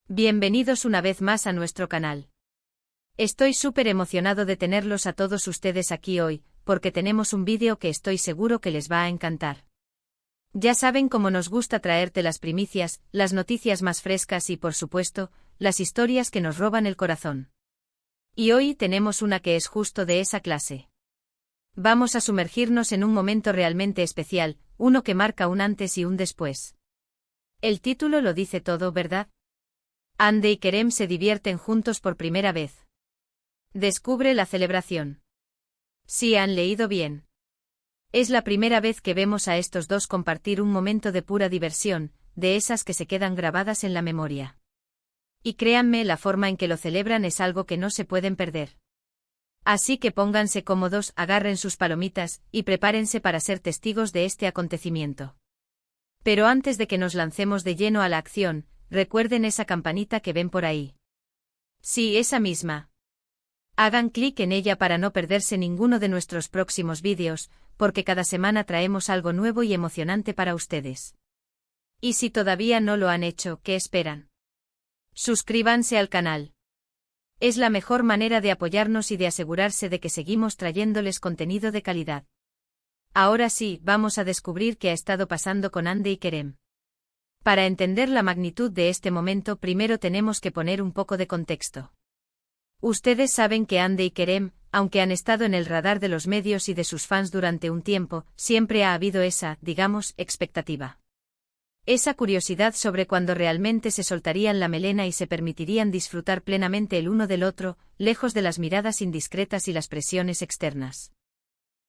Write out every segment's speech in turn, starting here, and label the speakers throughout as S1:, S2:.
S1: Bienvenidos una vez más a nuestro canal. Estoy súper emocionado de tenerlos a todos ustedes aquí hoy, porque tenemos un vídeo que estoy seguro que les va a encantar. Ya saben cómo nos gusta traerte las primicias, las noticias más frescas y, por supuesto, las historias que nos roban el corazón. Y hoy tenemos una que es justo de esa clase. Vamos a sumergirnos en un momento realmente especial, uno que marca un antes y un después. El título lo dice todo, ¿verdad? Hande y Kerem se divierten juntos por primera vez. Descubre la celebración. Sí, han leído bien. Es la primera vez que vemos a estos dos compartir un momento de pura diversión, de esas que se quedan grabadas en la memoria. Y créanme, la forma en que lo celebran es algo que no se pueden perder. Así que pónganse cómodos, agarren sus palomitas, y prepárense para ser testigos de este acontecimiento. Pero antes de que nos lancemos de lleno a la acción, recuerden esa campanita que ven por ahí. Sí, esa misma. Hagan clic en ella para no perderse ninguno de nuestros próximos vídeos, porque cada semana traemos algo nuevo y emocionante para ustedes. Y si todavía no lo han hecho, ¿qué esperan? Suscríbanse al canal. Es la mejor manera de apoyarnos y de asegurarse de que seguimos trayéndoles contenido de calidad. Ahora sí, vamos a descubrir qué ha estado pasando con Hande y Kerem. Para entender la magnitud de este momento, primero tenemos que poner un poco de contexto. Ustedes saben que Hande y Kerem, aunque han estado en el radar de los medios y de sus fans durante un tiempo, siempre ha habido esa, digamos, expectativa. Esa curiosidad sobre cuándo realmente se soltarían la melena y se permitirían disfrutar plenamente el uno del otro, lejos de las miradas indiscretas y las presiones externas.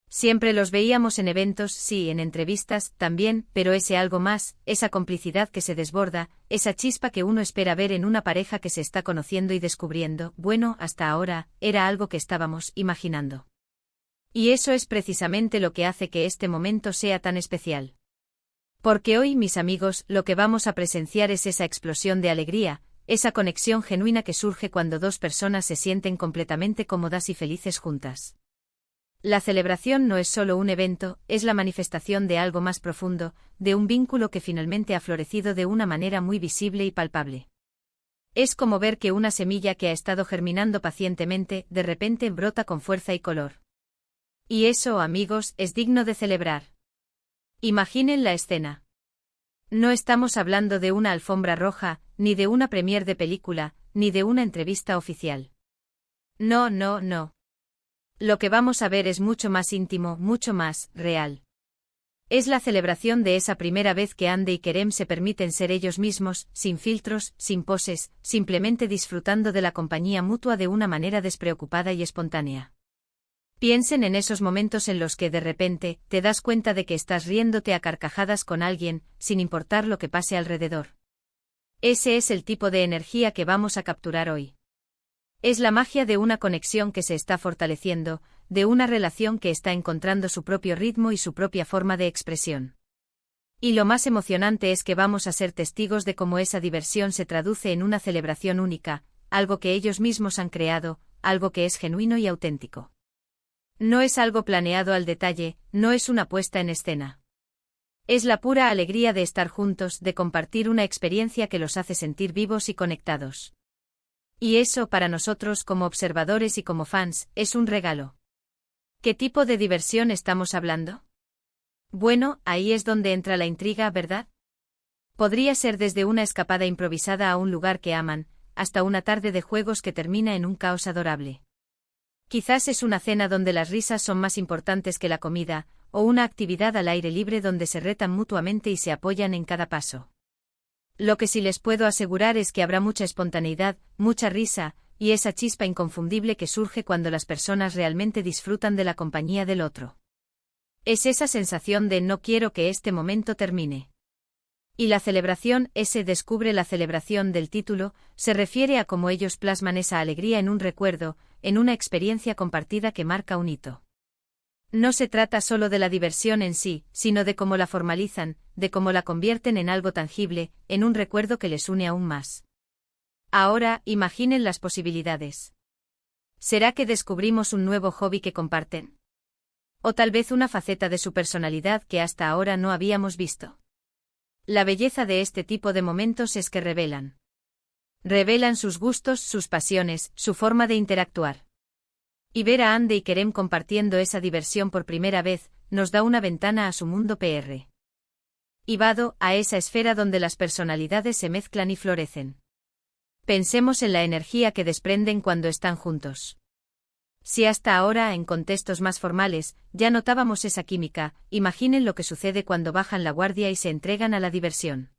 S1: Siempre los veíamos en eventos, sí, en entrevistas, también, pero ese algo más, esa complicidad que se desborda, esa chispa que uno espera ver en una pareja que se está conociendo y descubriendo, bueno, hasta ahora, era algo que estábamos imaginando. Y eso es precisamente lo que hace que este momento sea tan especial. Porque hoy, mis amigos, lo que vamos a presenciar es esa explosión de alegría, esa conexión genuina que surge cuando dos personas se sienten completamente cómodas y felices juntas. La celebración no es solo un evento, es la manifestación de algo más profundo, de un vínculo que finalmente ha florecido de una manera muy visible y palpable. Es como ver que una semilla que ha estado germinando pacientemente, de repente brota con fuerza y color. Y eso, amigos, es digno de celebrar. Imaginen la escena. No estamos hablando de una alfombra roja, ni de una premier de película, ni de una entrevista oficial. No, no, no. Lo que vamos a ver es mucho más íntimo, mucho más real. Es la celebración de esa primera vez que Hande y Kerem se permiten ser ellos mismos, sin filtros, sin poses, simplemente disfrutando de la compañía mutua de una manera despreocupada y espontánea. Piensen en esos momentos en los que de repente te das cuenta de que estás riéndote a carcajadas con alguien, sin importar lo que pase alrededor. Ese es el tipo de energía que vamos a capturar hoy. Es la magia de una conexión que se está fortaleciendo, de una relación que está encontrando su propio ritmo y su propia forma de expresión. Y lo más emocionante es que vamos a ser testigos de cómo esa diversión se traduce en una celebración única, algo que ellos mismos han creado, algo que es genuino y auténtico. No es algo planeado al detalle, no es una puesta en escena. Es la pura alegría de estar juntos, de compartir una experiencia que los hace sentir vivos y conectados. Y eso, para nosotros como observadores y como fans, es un regalo. ¿Qué tipo de diversión estamos hablando? Bueno, ahí es donde entra la intriga, ¿verdad? Podría ser desde una escapada improvisada a un lugar que aman, hasta una tarde de juegos que termina en un caos adorable. Quizás es una cena donde las risas son más importantes que la comida, o una actividad al aire libre donde se retan mutuamente y se apoyan en cada paso. Lo que sí les puedo asegurar es que habrá mucha espontaneidad, mucha risa, y esa chispa inconfundible que surge cuando las personas realmente disfrutan de la compañía del otro. Es esa sensación de no quiero que este momento termine. Y la celebración, ese descubre la celebración del título, se refiere a cómo ellos plasman esa alegría en un recuerdo, en una experiencia compartida que marca un hito. No se trata solo de la diversión en sí, sino de cómo la formalizan, de cómo la convierten en algo tangible, en un recuerdo que les une aún más. Ahora, imaginen las posibilidades. ¿Será que descubrimos un nuevo hobby que comparten? O tal vez una faceta de su personalidad que hasta ahora no habíamos visto. La belleza de este tipo de momentos es que revelan Revelan sus gustos, sus pasiones, su forma de interactuar. Y ver a Hande y Kerem compartiendo esa diversión por primera vez, nos da una ventana a su mundo PR. Y vado, a esa esfera donde las personalidades se mezclan y florecen. Pensemos en la energía que desprenden cuando están juntos. Si hasta ahora, en contextos más formales, ya notábamos esa química, imaginen lo que sucede cuando bajan la guardia y se entregan a la diversión.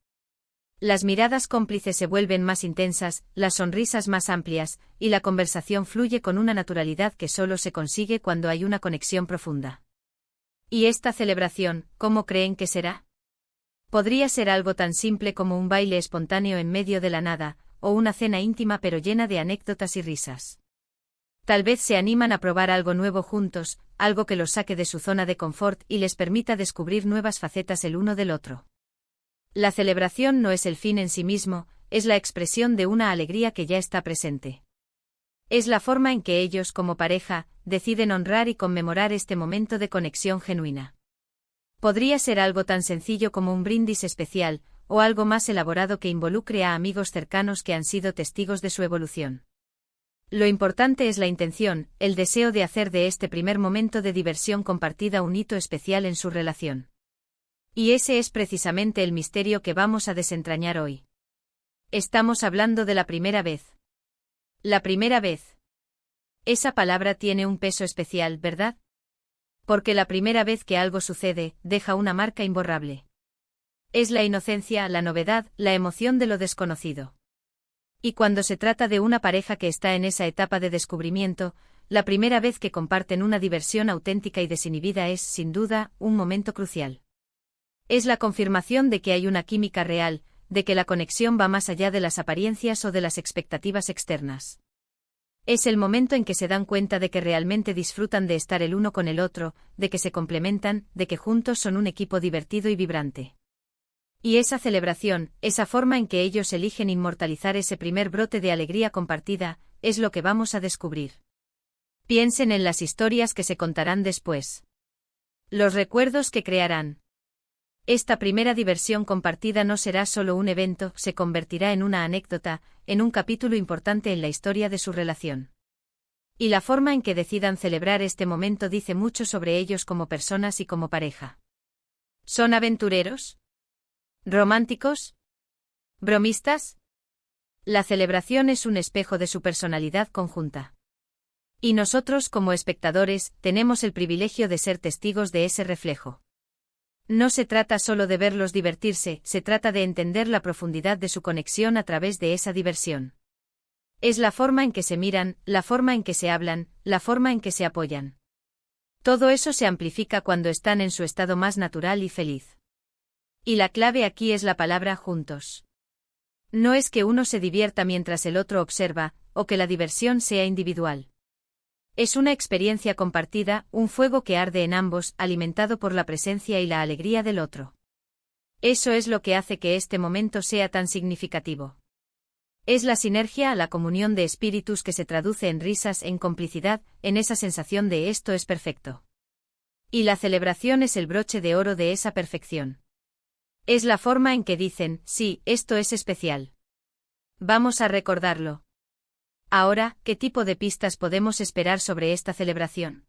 S1: Las miradas cómplices se vuelven más intensas, las sonrisas más amplias, y la conversación fluye con una naturalidad que solo se consigue cuando hay una conexión profunda. ¿Y esta celebración, cómo creen que será? Podría ser algo tan simple como un baile espontáneo en medio de la nada, o una cena íntima pero llena de anécdotas y risas. Tal vez se animan a probar algo nuevo juntos, algo que los saque de su zona de confort y les permita descubrir nuevas facetas el uno del otro. La celebración no es el fin en sí mismo, es la expresión de una alegría que ya está presente. Es la forma en que ellos, como pareja, deciden honrar y conmemorar este momento de conexión genuina. Podría ser algo tan sencillo como un brindis especial, o algo más elaborado que involucre a amigos cercanos que han sido testigos de su evolución. Lo importante es la intención, el deseo de hacer de este primer momento de diversión compartida un hito especial en su relación. Y ese es precisamente el misterio que vamos a desentrañar hoy. Estamos hablando de la primera vez. La primera vez. Esa palabra tiene un peso especial, ¿verdad? Porque la primera vez que algo sucede, deja una marca imborrable. Es la inocencia, la novedad, la emoción de lo desconocido. Y cuando se trata de una pareja que está en esa etapa de descubrimiento, la primera vez que comparten una diversión auténtica y desinhibida es, sin duda, un momento crucial. Es la confirmación de que hay una química real, de que la conexión va más allá de las apariencias o de las expectativas externas. Es el momento en que se dan cuenta de que realmente disfrutan de estar el uno con el otro, de que se complementan, de que juntos son un equipo divertido y vibrante. Y esa celebración, esa forma en que ellos eligen inmortalizar ese primer brote de alegría compartida, es lo que vamos a descubrir. Piensen en las historias que se contarán después. Los recuerdos que crearán. Esta primera diversión compartida no será solo un evento, se convertirá en una anécdota, en un capítulo importante en la historia de su relación. Y la forma en que decidan celebrar este momento dice mucho sobre ellos como personas y como pareja. ¿Son aventureros? ¿Románticos? ¿Bromistas? La celebración es un espejo de su personalidad conjunta. Y nosotros, como espectadores, tenemos el privilegio de ser testigos de ese reflejo. No se trata solo de verlos divertirse, se trata de entender la profundidad de su conexión a través de esa diversión. Es la forma en que se miran, la forma en que se hablan, la forma en que se apoyan. Todo eso se amplifica cuando están en su estado más natural y feliz. Y la clave aquí es la palabra juntos. No es que uno se divierta mientras el otro observa, o que la diversión sea individual. Es una experiencia compartida, un fuego que arde en ambos, alimentado por la presencia y la alegría del otro. Eso es lo que hace que este momento sea tan significativo. Es la sinergia, la comunión de espíritus que se traduce en risas, en complicidad, en esa sensación de esto es perfecto. Y la celebración es el broche de oro de esa perfección. Es la forma en que dicen, sí, esto es especial. Vamos a recordarlo. Ahora, ¿qué tipo de pistas podemos esperar sobre esta celebración?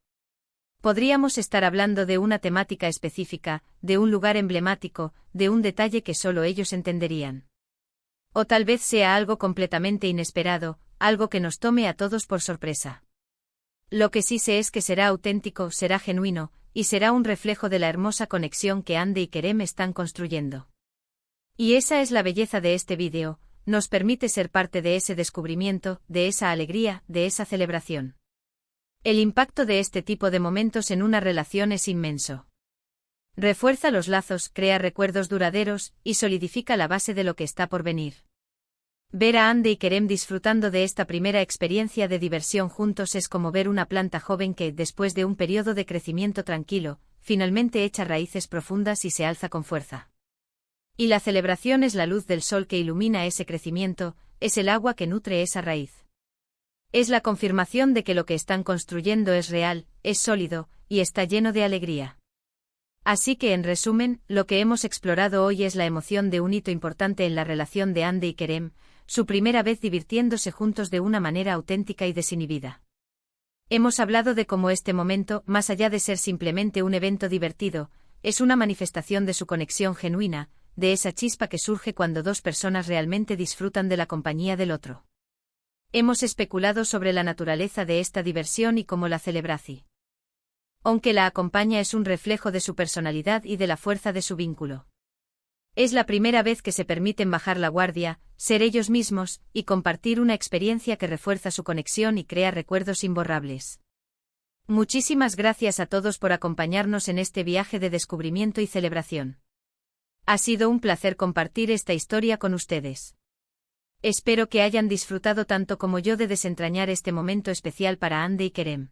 S1: Podríamos estar hablando de una temática específica, de un lugar emblemático, de un detalle que solo ellos entenderían. O tal vez sea algo completamente inesperado, algo que nos tome a todos por sorpresa. Lo que sí sé es que será auténtico, será genuino, y será un reflejo de la hermosa conexión que Hande y Kerem están construyendo. Y esa es la belleza de este vídeo. Nos permite ser parte de ese descubrimiento, de esa alegría, de esa celebración. El impacto de este tipo de momentos en una relación es inmenso. Refuerza los lazos, crea recuerdos duraderos, y solidifica la base de lo que está por venir. Ver a Hande y Kerem disfrutando de esta primera experiencia de diversión juntos es como ver una planta joven que, después de un periodo de crecimiento tranquilo, finalmente echa raíces profundas y se alza con fuerza. Y la celebración es la luz del sol que ilumina ese crecimiento, es el agua que nutre esa raíz. Es la confirmación de que lo que están construyendo es real, es sólido, y está lleno de alegría. Así que, en resumen, lo que hemos explorado hoy es la emoción de un hito importante en la relación de Hande y Kerem, su primera vez divirtiéndose juntos de una manera auténtica y desinhibida. Hemos hablado de cómo este momento, más allá de ser simplemente un evento divertido, es una manifestación de su conexión genuina, de esa chispa que surge cuando dos personas realmente disfrutan de la compañía del otro. Hemos especulado sobre la naturaleza de esta diversión y cómo la celebración, aunque la acompaña, es un reflejo de su personalidad y de la fuerza de su vínculo. Es la primera vez que se permiten bajar la guardia, ser ellos mismos, y compartir una experiencia que refuerza su conexión y crea recuerdos imborrables. Muchísimas gracias a todos por acompañarnos en este viaje de descubrimiento y celebración. Ha sido un placer compartir esta historia con ustedes. Espero que hayan disfrutado tanto como yo de desentrañar este momento especial para Andy y Kerem.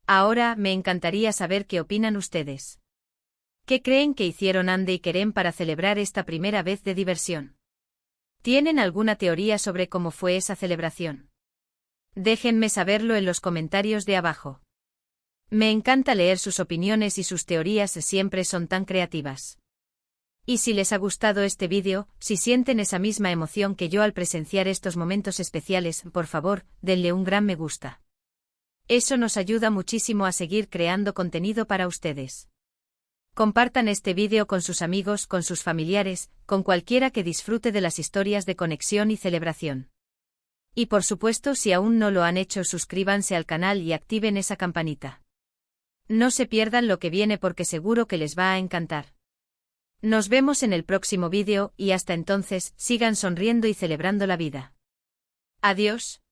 S1: Ahora, me encantaría saber qué opinan ustedes. ¿Qué creen que hicieron Andy y Kerem para celebrar esta primera vez de diversión? ¿Tienen alguna teoría sobre cómo fue esa celebración? Déjenme saberlo en los comentarios de abajo. Me encanta leer sus opiniones y sus teorías siempre son tan creativas. Y si les ha gustado este vídeo, si sienten esa misma emoción que yo al presenciar estos momentos especiales, por favor, denle un gran me gusta. Eso nos ayuda muchísimo a seguir creando contenido para ustedes. Compartan este vídeo con sus amigos, con sus familiares, con cualquiera que disfrute de las historias de conexión y celebración. Y por supuesto, si aún no lo han hecho, suscríbanse al canal y activen esa campanita. No se pierdan lo que viene porque seguro que les va a encantar. Nos vemos en el próximo vídeo y hasta entonces, sigan sonriendo y celebrando la vida. Adiós.